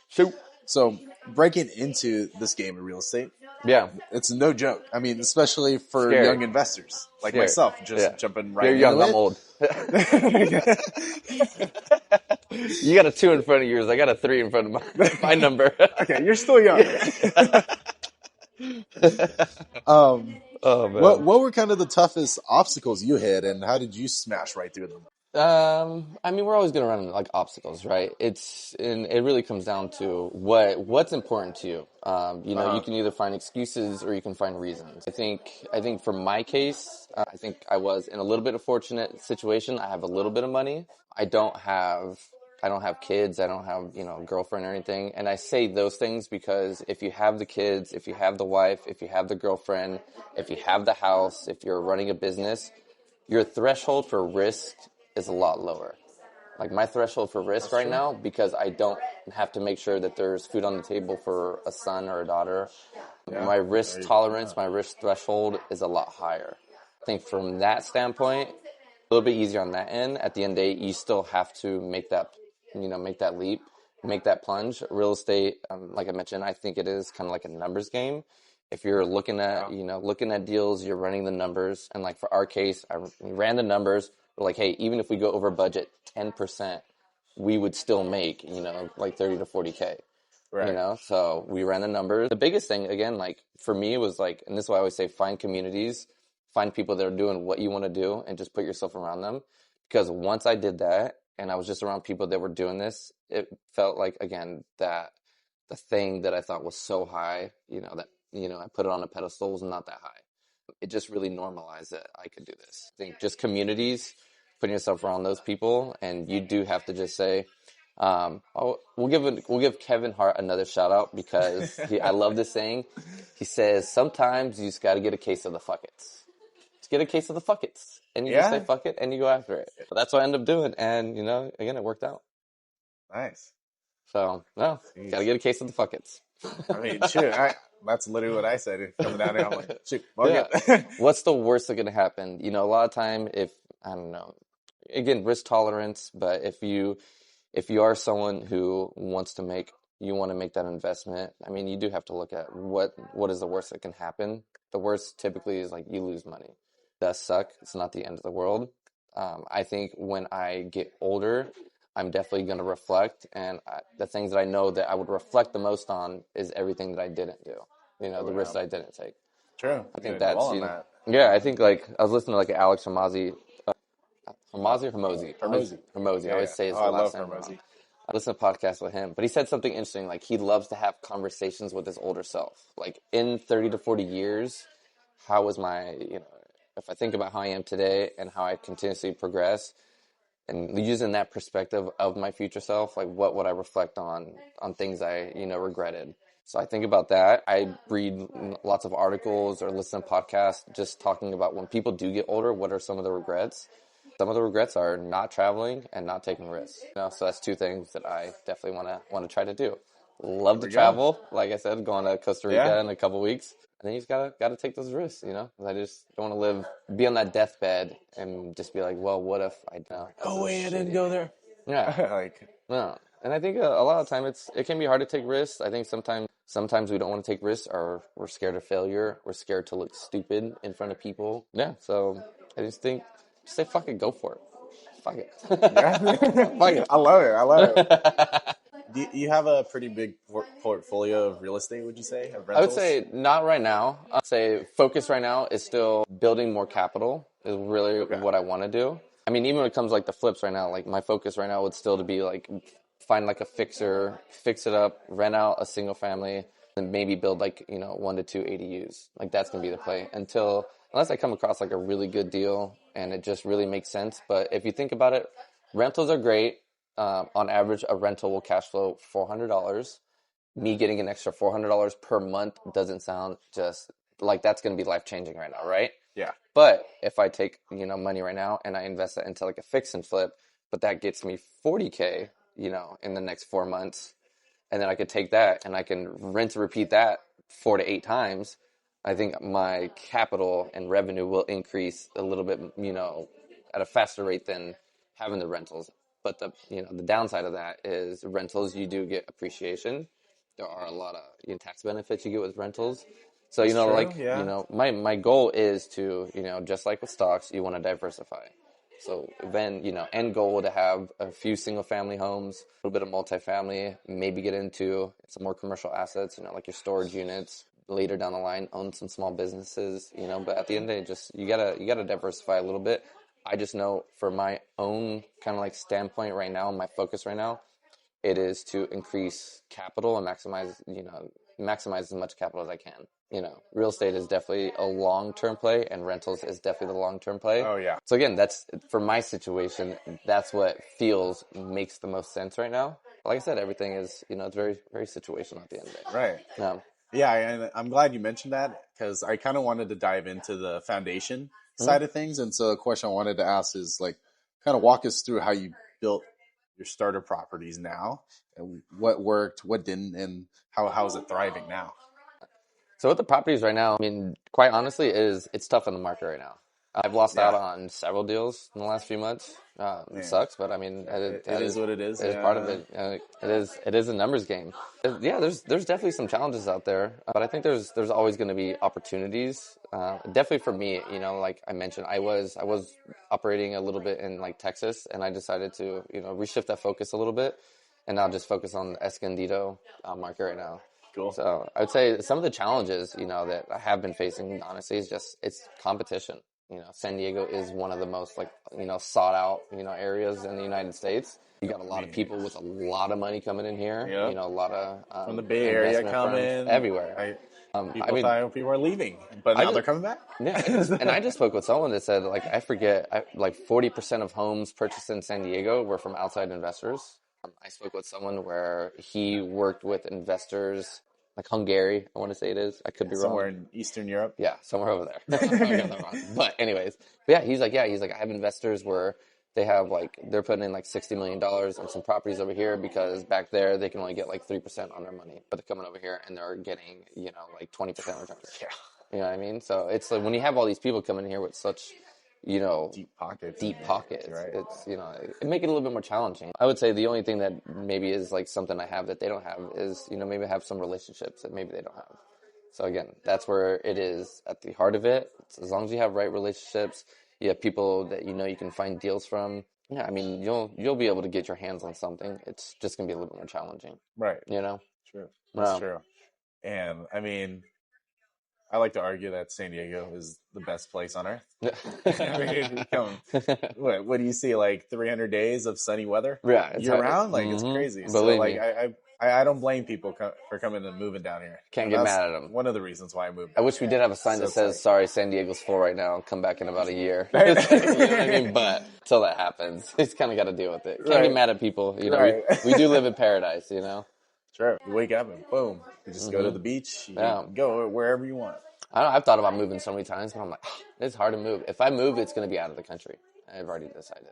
so breaking into this game of real estate, it's no joke. I mean, especially for young investors like myself, just jumping right into it. You're young, I'm old. You got a 2 in front of yours. I got a 3 in front of my number. Okay, you're still young. Oh, man. What were kind of the toughest obstacles you hit, and how did you smash right through them? I mean, we're always going to run into like obstacles, right? And it really comes down to what's important to you. You can either find excuses or you can find reasons. I think for my case, I think I was in a little bit of fortunate situation. I have a little bit of money. I don't have kids. I don't have, a girlfriend or anything. And I say those things because if you have the kids, if you have the wife, if you have the girlfriend, if you have the house, if you're running a business, your threshold for risk is a lot lower. Like my threshold for risk right now, because I don't have to make sure that there's food on the table for a son or a daughter. My risk tolerance, my risk threshold is a lot higher. I think from that standpoint, a little bit easier on that end. At the end of the day, you still have to make that leap, make that plunge. Real estate, like I mentioned, I think it is kind of like a numbers game. If you're looking at, looking at deals, you're running the numbers. And like for our case, we ran the numbers. We're like, hey, even if we go over budget 10%, we would still make, like 30 to 40K. Right. So we ran the numbers. The biggest thing, again, like for me was like, and this is why I always say find communities, find people that are doing what you want to do and just put yourself around them. Because once I did that and I was just around people that were doing this, it felt like, again, that the thing that I thought was so high, I put it on a pedestal was not that high. It just really normalized that I could do this. I think just communities, putting yourself around those people, and you do have to just say, We'll give Kevin Hart another shout out because I love this saying. He says sometimes you just got to get a case of the fuck it's. Just get a case of the fuck it's, and you just say Yeah. fuck it and you go after it. But that's what I end up doing, and again, it worked out. Nice. So no, got to get a case of the fuck it's. I mean, shoot, that's literally what I said. Coming down here, I'm like, shoot, fuck Yeah. it. What's the worst that gonna happen? A lot of time, if I don't know, again, risk tolerance. But if you are someone who you want to make that investment, I mean, you do have to look at what is the worst that can happen. The worst typically is like you lose money. It does suck. It's not the end of the world. I think when I get older, I'm definitely going to reflect, and the things that I know that I would reflect the most on is everything that I didn't do. The risks that I didn't take. True. I think that's that. yeah. I think like I was listening to like Alex Hormozy. Hormozy or Hormozy? Hormozy. I always say his last name wrong. I listened to a podcast with him, but he said something interesting. Like he loves to have conversations with his older self. Like in 30 to 40 years, how was if I think about how I am today and how I continuously progress, and using that perspective of my future self, like what would I reflect on things I regretted. So I think about that. I read lots of articles or listen to podcasts just talking about when people do get older, what are some of the regrets. Some of the regrets are not traveling and not taking risks. So that's two things that I definitely want to try to do. Love to travel, like I said, going to Costa Rica in a couple weeks. And then you just gotta take those risks, I just don't want to be on that deathbed and just be like, well, what if I don't? Oh wait, I didn't go there. Yeah, no. And I think a lot of time it can be hard to take risks. I think sometimes we don't want to take risks, or we're scared of failure. We're scared to look stupid in front of people. Yeah, so I just think, just say fuck it, go for it. Fuck it. Yeah. Fuck it. I love it. Do you have a pretty big portfolio of real estate, would you say, of rentals? I would say not right now. I'd say focus right now is still building more capital is really what I want to do. I mean, even when it comes like the flips right now, like my focus right now would still to be like find like a fixer, fix it up, rent out a single family, and maybe build like 1 to 2 ADUs. Like that's gonna be the play unless I come across like a really good deal and it just really makes sense. But if you think about it, rentals are great. On average, a rental will cash flow $400. Me getting an extra $400 per month doesn't sound just like that's going to be life changing right now, right? Yeah. But if I take money right now and I invest that into like a fix and flip, but that gets me $40K, in the next 4 months, and then I could take that and I can rinse and repeat that 4 to 8 times. I think my capital and revenue will increase a little bit, at a faster rate than having the rentals. But the downside of that is rentals, you do get appreciation. There are a lot of tax benefits you get with rentals. So my goal is to just like with stocks, you want to diversify. So then end goal to have a few single family homes, a little bit of multifamily, maybe get into some more commercial assets, like your storage units. Later down the line, own some small businesses, But at the end of the day, just you gotta diversify a little bit. I just know for my own kind of like standpoint right now, my focus right now, it is to increase capital and maximize as much capital as I can. Real estate is definitely a long-term play, and rentals is definitely the long-term play. Oh yeah. So again, that's for my situation. That's what makes the most sense right now. Like I said, everything is it's very very situational at the end of the day. Right. Yeah, and I'm glad you mentioned that because I kind of wanted to dive into the foundation side of things. And so the question I wanted to ask is like, kind of walk us through how you built your starter properties now, and what worked, what didn't, and how is it thriving now? So with the properties right now, I mean, quite honestly, it's tough in the market right now. I've lost out on several deals in the last few months. It sucks, but I mean, it is what it is. It is part of it. It is a numbers game. Yeah, there's definitely some challenges out there, but I think there's always going to be opportunities. Definitely for me, like I mentioned, I was operating a little bit in like Texas, and I decided to reshift that focus a little bit, and now just focus on the Escondido market right now. Cool. So I would say some of the challenges, that I have been facing, honestly, is just it's competition. San Diego is one of the most sought out, areas in the United States. You got a lot of people with a lot of money coming in here. Yep. A lot of from the Bay Area coming everywhere. People are leaving, but now they're coming back. Yeah, and I just spoke with someone that said like 40% of homes purchased in San Diego were from outside investors. I spoke with someone where he worked with investors, like Hungary, I want to say it is. I could be Somewhere wrong. in Eastern Europe. Yeah, somewhere over there. I got that wrong. But anyways, he's like, I have investors where they have like, they're putting in like $60 million on some properties over here because back there they can only get like 3% on their money. But they're coming over here and they're getting, like 20% returns. Yeah. You know what I mean? So it's like when you have all these people coming here with such, Deep pockets. Right. Right. It's, it make it a little bit more challenging. I would say the only thing that maybe is like something I have that they don't have is, maybe have some relationships that maybe they don't have. So again, that's where it is at the heart of it. It's as long as you have right relationships, you have people that you can find deals from. Yeah, I mean, you'll be able to get your hands on something. It's just gonna be a little bit more challenging. Right. True. That's true. And I mean, I like to argue that San Diego is the best place on earth. I mean, what do you see? Like 300 days of sunny weather? Yeah, year round. Like it's crazy. Believe so like me. I don't blame people for coming and moving down here. Can't get mad at them. One of the reasons why I moved. I wish we did have a sign that says, "Sorry, San Diego's full right now. Come back in about a year." You know what I mean? But until that happens, it's kind of got to deal with it. Can't get mad at people. We do live in paradise. Sure. You wake up and boom, you just go to the beach. You go wherever you want. I've thought about moving so many times, but I'm like, it's hard to move. If I move, it's going to be out of the country. I've already decided.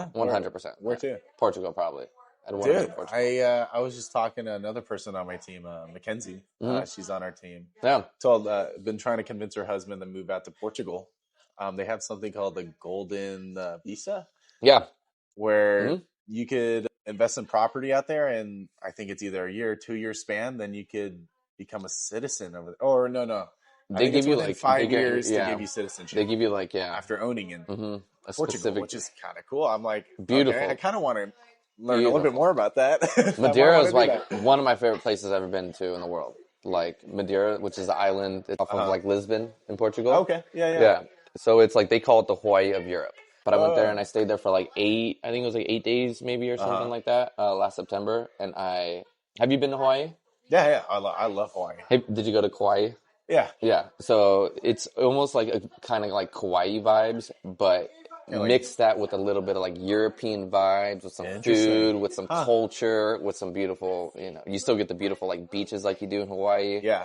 100%. Where to? Portugal, probably. Dude, I was just talking to another person on my team, Mackenzie. She's on our team. Yeah. Been trying to convince her husband to move out to Portugal. They have something called the Golden Visa. Yeah. Where you could invest in property out there, and I think it's either a year or 2 year span. Then you could become a citizen over there. Or no. They give you like 5 years to give you citizenship. They give you like, after owning in a Portugal, specific, which is kind of cool. I'm like, beautiful. Okay, I kind of want to learn a little bit more about that. Madeira is like one of my favorite places I've ever been to in the world. Like Madeira, which is the island off of like Lisbon in Portugal. Okay, yeah. So it's like they call it the Hawaii of Europe. But I went there and I stayed there for like 8 days maybe or something like that last September. And have you been to Hawaii? Yeah. I love Hawaii. Hey, did you go to Kauai? Yeah. Yeah. So it's almost like a kind of like Kauai vibes, but mix that with a little bit of like European vibes, with some food, with some culture, with some beautiful, you still get the beautiful like beaches like you do in Hawaii. Yeah.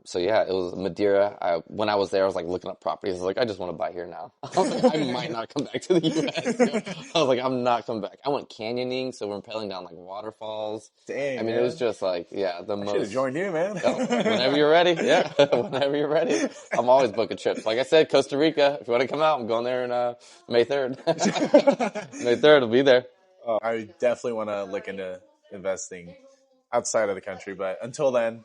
So yeah, it was Madeira. When I was there, I was like looking up properties. I was like, I just want to buy here now. I was like, I might not come back to the U.S. I was like, I'm not coming back. I went canyoning, so we're rappelling down like waterfalls. Dang, I mean, it was just like, the most. Should have joined you, man. Whenever you're ready, whenever you're ready. I'm always booking trips. Like I said, Costa Rica. If you want to come out, I'm going there on May 3rd. May 3rd, I'll be there. I definitely want to look into investing outside of the country, but until then.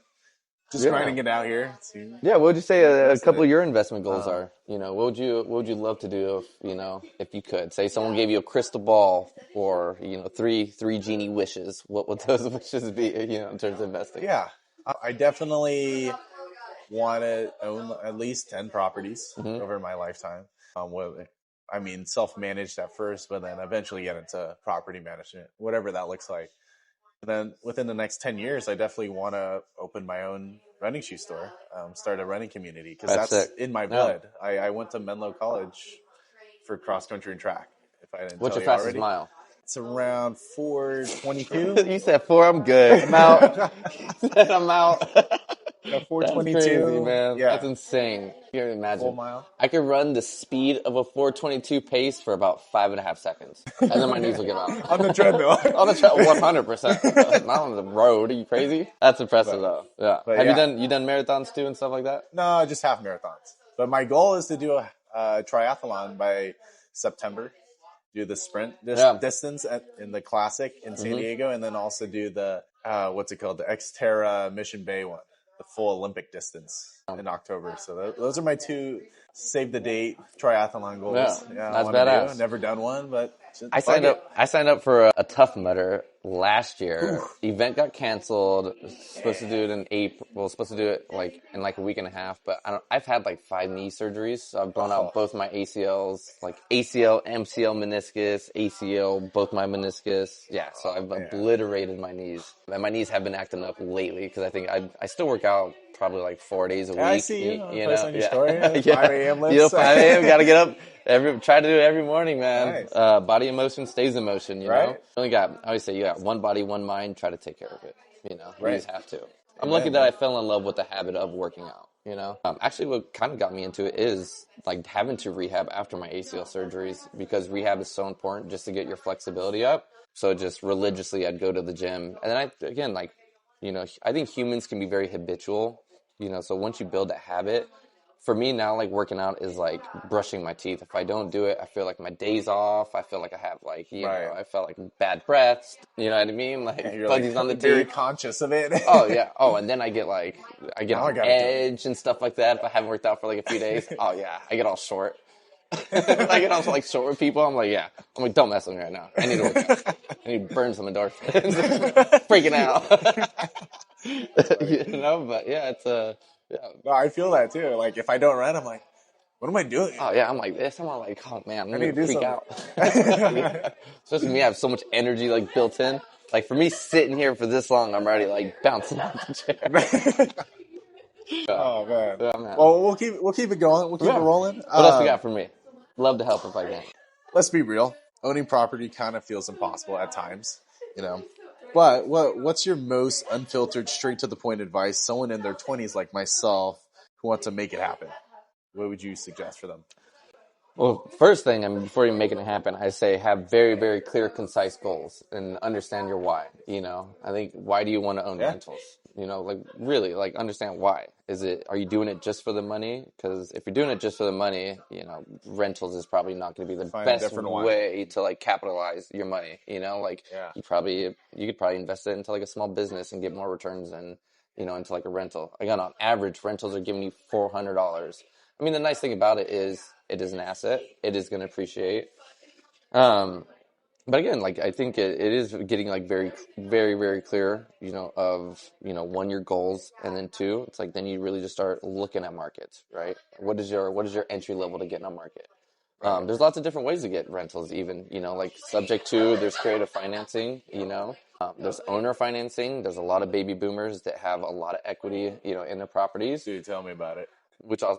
Just grinding it out here. Yeah, what would you say a couple of your investment goals are? What would you love to do if you could? Say someone gave you a crystal ball or three genie wishes. What would those wishes be? In terms of investing. Yeah, I definitely want to own at least 10 properties over my lifetime. Self-managed at first, but then eventually get into property management, whatever that looks like. And then within the next 10 years, I definitely want to open my own running shoe store, start a running community, because that's in my blood. I went to Menlo College for cross country and track. If I didn't What's tell your you fastest already. mile? It's around 4:22. You said 4, I'm good. I'm out. You said I'm out. 4:22. That's crazy, man. Yeah. That's insane. You can't imagine. Full mile. I could run the speed of a 4:22 pace for about 5.5 seconds, and then my knees will give out. On the treadmill. On the treadmill, 100%. Not on the road. Are you crazy? That's impressive, though. Yeah. Have you done marathons too and stuff like that? No, just half marathons. But my goal is to do a triathlon by September. Do the sprint distance in the Classic in San Diego, and then also do the the Xterra Mission Bay one, the full Olympic distance in October. So those are my 2 save the date triathlon goals. Yeah, that's badass. Never done one, but I signed up for a Tough Mudder last year. Event got canceled. Supposed to do it in April. Supposed to do it in a week and a half. But I've had 5 knee surgeries. So I've blown out both my ACLs, ACL, MCL, meniscus, ACL, both my meniscus. Yeah, so I've obliterated my knees. And my knees have been acting up lately because I think I still work out probably 4 days a week. I see you. On your story. 5 a.m. lifts. 5 a.m. Got to get up. Try to do it every morning, man. Nice. Body in motion stays in motion, you know? Right. I always say you got one body, one mind, try to take care of it. You know, you Right. just have to. I'm lucky Amen, that I man. fell in love with the habit of working out, you know? Actually, what kind of got me into it is like having to rehab after my ACL surgeries because rehab is so important just to get your flexibility up. So just religiously, I'd go to the gym. And then again, like, you know, I think humans can be very habitual, you know, so once you build that habit, for me now, like working out is like brushing my teeth. If I don't do it, I feel like my day's off. I feel like I have like, you Right. know, I felt like bad breath. You know what I mean? Like And you're fuzzies on the like very teeth. conscious of it. Oh yeah. Oh, and then I get Now I on gotta do it. edge and stuff like that. If I haven't worked out for like a few days, oh yeah, I get all short. I get all like short with people. I'm like, yeah. I'm like, don't mess with me right now. I need to work out. I need to burn some endorphins. Freaking out. You know, but yeah, yeah. No, I feel that too. Like if I don't run, I'm like, what am I doing? Oh yeah, I'm like this. I'm like, oh man, I'm I gonna need to do freak something. out. Yeah. Especially me, I have so much energy like built in. Like for me, sitting here for this long, I'm already like bouncing off the chair. Yeah, Oh man. yeah, man. Well, we'll keep it going. We'll keep it Yeah. rolling. What else you got for me? Love to help if I can. Let's be real. Owning property kind of feels impossible at times, you know. But what's your most unfiltered, straight to the point advice? Someone in their 20s like myself who wants to make it happen. What would you suggest for them? Well, first thing, I mean, before you making it happen, I say have very, very clear, concise goals and understand your why. You know, I think why do you want to own Yeah. rentals? You know, like really, like understand why. Are you doing it just for the money? Because if you're doing it just for the money, you know, rentals is probably not going to be the Find a best different one. way to like capitalize your money. You know, like Yeah. you could probably invest it into like a small business and get more returns than, you know, into like a rental. Again, on average, rentals are giving you $400. I mean, the nice thing about it is an asset. It is going to appreciate. But again, like I think it is getting like very, very, very clear, you know, of, you know, one, your goals, and then two, it's like then you really just start looking at markets, right? What is your entry level to get in a market? There's lots of different ways to get rentals, even, you know, like subject to, there's creative financing, you know, there's owner financing. There's a lot of baby boomers that have a lot of equity, you know, in their properties. Dude, tell me about it. Which is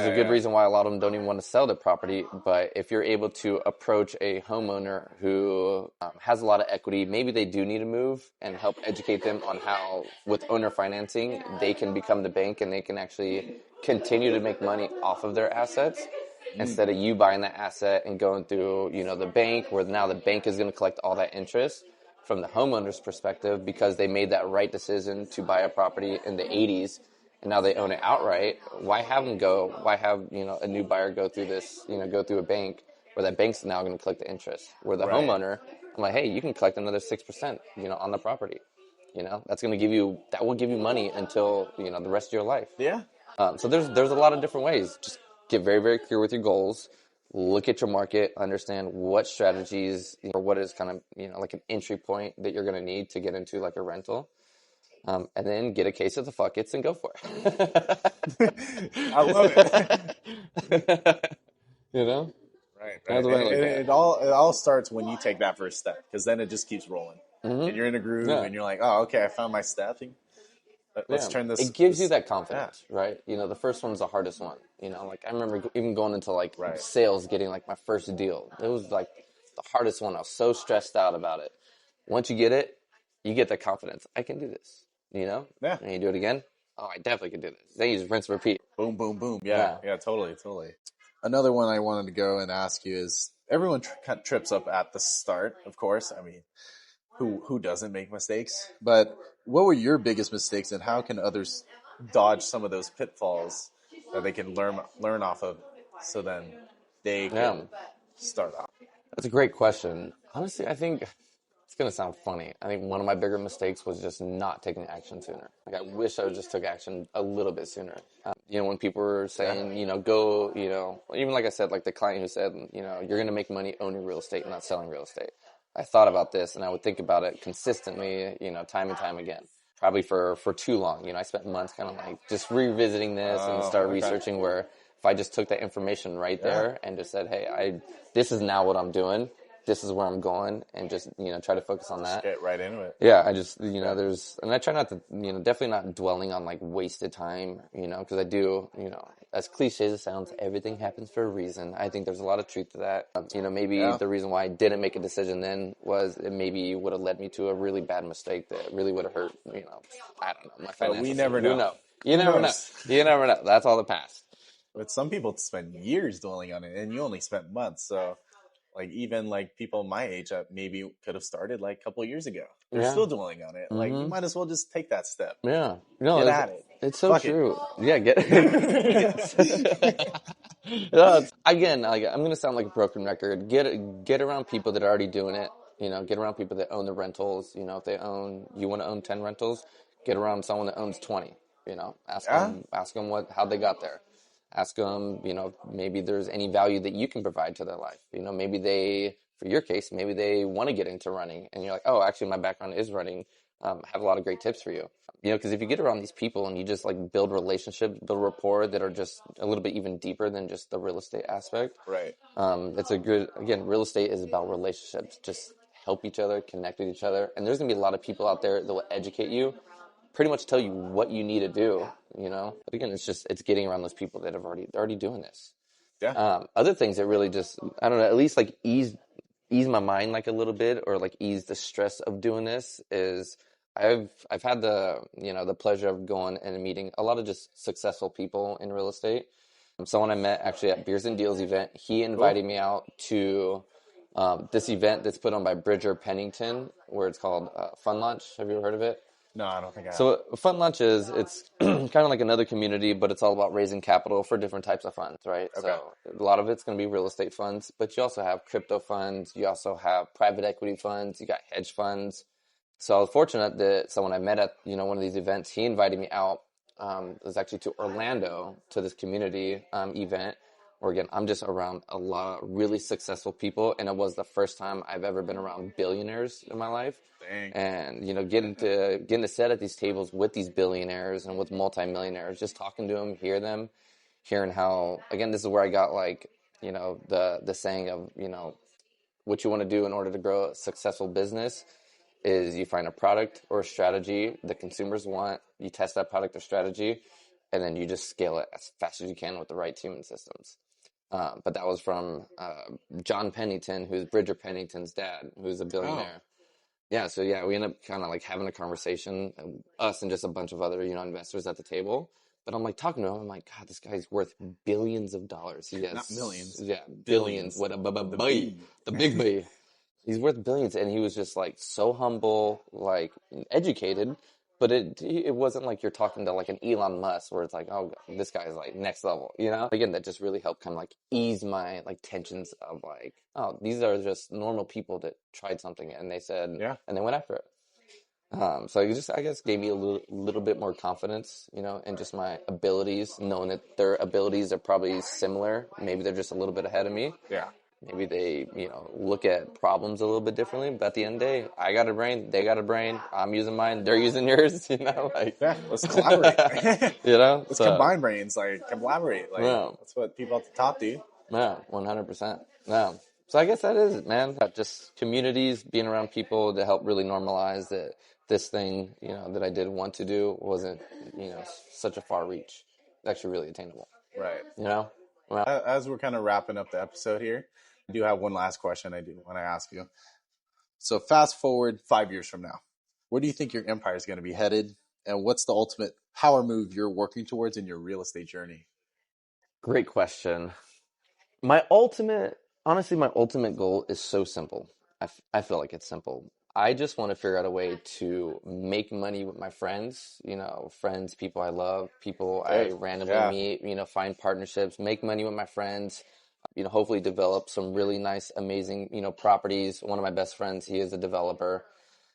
a good Yeah. reason why a lot of them don't even want to sell their property. But if you're able to approach a homeowner who has a lot of equity, maybe they do need to move, and help educate them on how, with owner financing, they can become the bank and they can actually continue to make money off of their assets instead of you buying that asset and going through, you know, the bank, where now the bank is going to collect all that interest. From the homeowner's perspective, because they made that right decision to buy a property in the 80s, and now they own it outright, why have, you know, a new buyer go through this, you know, go through a bank where that bank's now going to collect the interest? Where the Right. homeowner, I'm like, hey, you can collect another 6%, you know, on the property. You know, that will give you money until, you know, the rest of your life. Yeah. So there's a lot of different ways. Just get very, very clear with your goals. Look at your market, understand what strategies or what is kind of, you know, like an entry point that you're going to need to get into like a rental. And then get a case of the fuckets and go for it. I love it. You know? Right. That's the way I look at it. It all starts when you take that first step, because then it just keeps rolling. And you're in a groove, Yeah. and you're like, oh, okay, I found my step. Let's turn this. It gives you that confidence, right? You know, the first one's the hardest one. You know, like I remember even going into like Right. sales, getting like my first deal. It was like the hardest one. I was so stressed out about it. Once you get it, you get the confidence. I can do this. You know? Yeah. And you do it again. Oh, I definitely can do this. Then you just rinse and repeat. Boom, boom, boom. Yeah, totally. Another one I wanted to go and ask you is, everyone trips up at the start, of course. I mean, who doesn't make mistakes? But what were your biggest mistakes, and how can others dodge some of those pitfalls that they can learn off of, so then they can start off? That's a great question. Honestly, I think it's going to sound funny. I think one of my bigger mistakes was just not taking action sooner. Like, I wish I just took action a little bit sooner. You know, when people were saying, you know, go, you know, even like I said, like the client who said, you know, you're going to make money owning real estate, not selling real estate. I thought about this, and I would think about it consistently, you know, time and time again. Probably for too long. You know, I spent months kind of like just revisiting this and start researching, where if I just took that information right there and just said, hey, this is now what I'm doing, this is where I'm going, and just, try to focus on that. Get right into it. Yeah, I just, and I try not to, definitely not dwelling on like wasted time, because I do, as cliche as it sounds, everything happens for a reason. I think there's a lot of truth to that. Maybe the reason why I didn't make a decision then was it maybe would have led me to a really bad mistake that really would have hurt, I don't know, my financial we never state. know. You never know. You never know. That's all the past. But some people spend years dwelling on it, and you only spent months. So, like, even like people my age that maybe could have started like a couple of years ago, they're still dwelling on it. Like, you might as well just take that step. Yeah. No, Get at it. It's so Fuck true. Yeah, get again, like, I'm gonna sound like a broken record. Get around people that are already doing it. Get around people that own the rentals. If you want to own 10 rentals, get around someone that owns 20. Ask them how they got there. Ask them, maybe there's any value that you can provide to their life. Maybe for your case, maybe they want to get into running, and you're like, oh, actually, my background is running. Have a lot of great tips for you. Because if you get around these people and you just like build relationships, build rapport that are just a little bit even deeper than just the real estate aspect. Right. It's real estate is about relationships. Just help each other, connect with each other. And there's going to be a lot of people out there that will educate you, pretty much tell you what you need to do, But again, it's getting around those people that they're already doing this. Yeah. Other things that really just, I don't know, at least like ease my mind like a little bit, or like ease the stress of doing this is I've had the pleasure of going and meeting a lot of just successful people in real estate. Someone I met actually at Beers and Deals event, he invited me out to this event that's put on by Bridger Pennington, where it's called Fun Lunch. Have you ever heard of it? No, I don't think I have. So Fund Lunch it's kind of like another community, but it's all about raising capital for different types of funds, right? Okay. So a lot of it's going to be real estate funds, but you also have crypto funds. You also have private equity funds. You got hedge funds. So I was fortunate that someone I met at, one of these events, he invited me out. It was actually to Orlando, to this community event, where again, I'm just around a lot of really successful people. And it was the first time I've ever been around billionaires in my life. Dang. And, getting to sit at these tables with these billionaires and with multimillionaires, just talking to them, hearing how, again, this is where I got like, the saying of, what you want to do in order to grow a successful business is you find a product or a strategy the consumers want, you test that product or strategy, and then you just scale it as fast as you can with the right team and systems. But that was from John Pennington, who's Bridger Pennington's dad, who's a billionaire. Oh. Yeah, so we ended up kind of like having a conversation, us and just a bunch of other, investors at the table. But I'm like talking to him, I'm like, God, this guy's worth billions of dollars. He has, not millions. Yeah, billions. What the big B. He's worth billions, and he was just like so humble, like educated, but it wasn't like you're talking to like an Elon Musk where it's like, oh, this guy's like next level, Again, that just really helped kind of like ease my like tensions of like, oh, these are just normal people that tried something and they said, and they went after it. So it just, I guess, gave me a little bit more confidence, in just my abilities, knowing that their abilities are probably similar. Maybe they're just a little bit ahead of me. Yeah. Maybe they, look at problems a little bit differently. But at the end of the day, I got a brain, they got a brain, I'm using mine, they're using yours, like. Yeah, let's collaborate. Let's combine brains, like collaborate. Like that's what people at the top do. Yeah, 100%. Yeah. So I guess that is it, man. Just communities, being around people that help really normalize that this thing, that I did want to do wasn't, such a far reach. It's actually really attainable. Right. Well, as we're kind of wrapping up the episode here, I do have one last question I do want to ask you. So fast forward 5 years from now, where do you think your empire is going to be headed? And what's the ultimate power move you're working towards in your real estate journey? Great question. My ultimate goal is so simple. I feel like it's simple. I just want to figure out a way to make money with my friends, friends, people I love, people I randomly meet, find partnerships, make money with my friends, hopefully develop some really nice, amazing, properties. One of my best friends, he is a developer.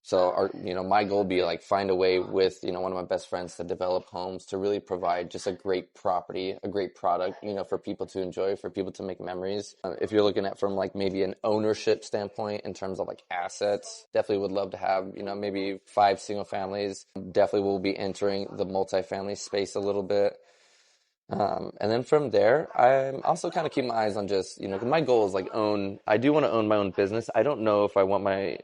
So my goal would be like find a way with, one of my best friends to develop homes to really provide just a great property, a great product, for people to enjoy, for people to make memories. If you're looking at from like maybe an ownership standpoint in terms of like assets, definitely would love to have, maybe 5 single families. Definitely will be entering the multifamily space a little bit. And then from there, I'm also kind of keeping my eyes on just, 'cause my goal is like I do want to own my own business. I don't know if I want my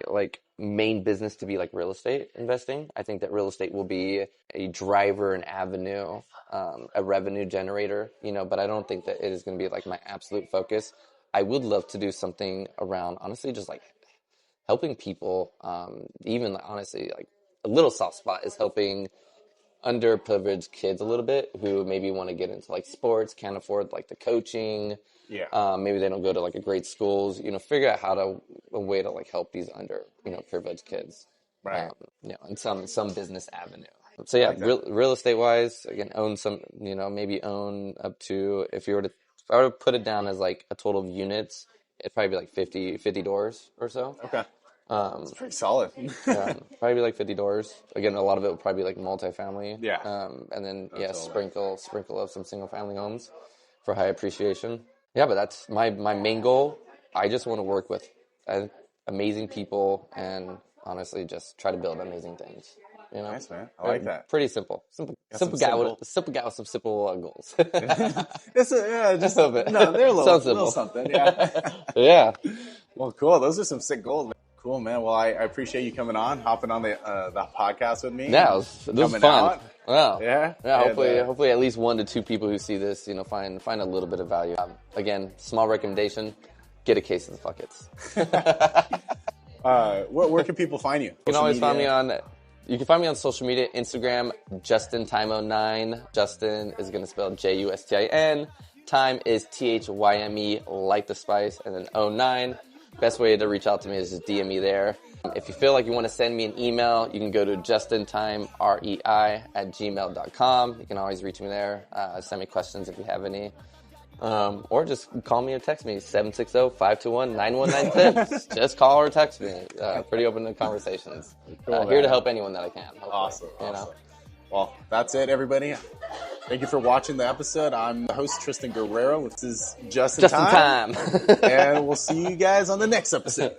like main business to be like real estate investing. I think that real estate will be a driver, an avenue, a revenue generator, but I don't think that it is going to be like my absolute focus. I would love to do something around, honestly, just like helping people, even like, honestly, like a little soft spot is helping underprivileged kids a little bit who maybe want to get into like sports, can't afford like the coaching. Yeah. Maybe they don't go to like a great schools, figure out a way to like help these privileged kids. Right. In some business avenue. So yeah, like that. real estate wise, again, own some, maybe own up to, if I were to put it down as like a total of units, it'd probably be like 50 doors or so. Okay. It's pretty solid. Yeah, probably be like 50 doors. Again, a lot of it would probably be like multifamily. Yeah. And then Totally. sprinkle of some single family homes for high appreciation. Yeah, but that's my main goal. I just want to work with amazing people and honestly just try to build amazing things. Nice, man. I like that. Pretty simple. Simple guy with some simple goals. Just a little bit. No, they're a Sounds little simple. something. Yeah. Yeah. Well, cool. Those are some sick goals. Cool, man. Well, I appreciate you coming on, hopping on the podcast with me. Yeah, it was fun. Out. Wow. Yeah. Hopefully, at least 1 to 2 people who see this, find a little bit of value. Again, small recommendation: get a case of the buckets. Where can people find you? You can always find me on social media, Instagram, Justin Thyme09. Justin is going to spell Justin. Time is Thyme, like the spice, and then 09. Best way to reach out to me is just DM me there. If you feel like you want to send me an email, you can go to justintimrei@gmail.com. You can always reach me there. Send me questions if you have any. Or just call me or text me, 760-521-9196. Just call or text me. Pretty open to conversations. Cool, here to help anyone that I can. Hopefully. Awesome. Well, that's it, everybody. Thank you for watching the episode. I'm the host, Tristan Guerrero. This is Justin Thyme. Time. And we'll see you guys on the next episode.